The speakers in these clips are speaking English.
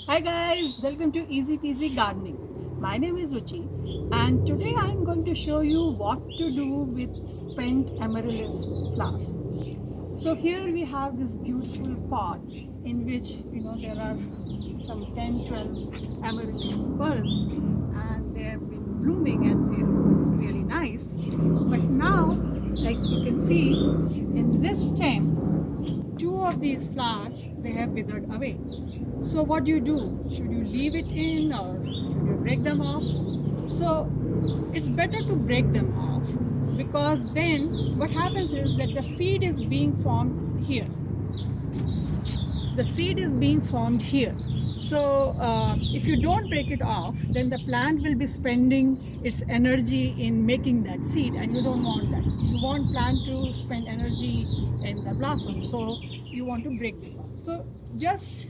Hi guys, welcome to Easy Peasy Gardening. My name is Ruchi and today I am going to show you what to do with spent amaryllis flowers. So here we have this beautiful pot in which there are some 10-12 amaryllis bulbs and they have been blooming and they look really nice. But now, like you can see in this stem, two of these flowers they have withered away. So what do you do? Should you leave it in or should you break them off? So it's better to break them off because then what happens is that the seed is being formed here. The seed is being formed here. So if you don't break it off, then the plant will be spending its energy in making that seed, and you don't want that. You want plant to spend energy in the blossom, so you want to break this off. So just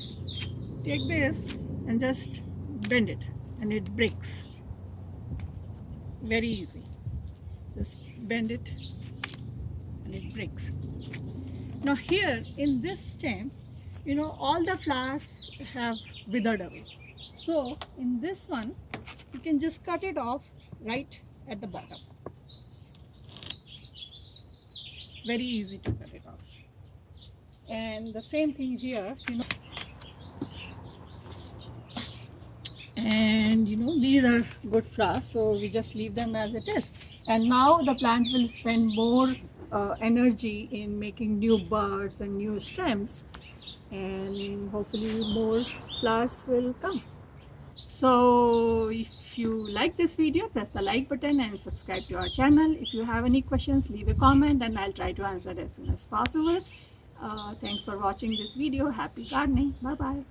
take this and just bend it, and it breaks. Very easy. Just bend it, and it breaks. Now here in this stem, all the flowers have withered away. So in this one, you can just cut it off right at the bottom. It's very easy to cut it off. And the same thing here, and these are good flowers, so we just leave them as it is. And now the plant will spend more energy in making new buds and new stems, and hopefully more flowers will come. So if you like this video, press the like button and subscribe to our channel. If you have any questions, leave a comment and I'll try to answer as soon as possible. Thanks for watching this video. Happy gardening. Bye bye.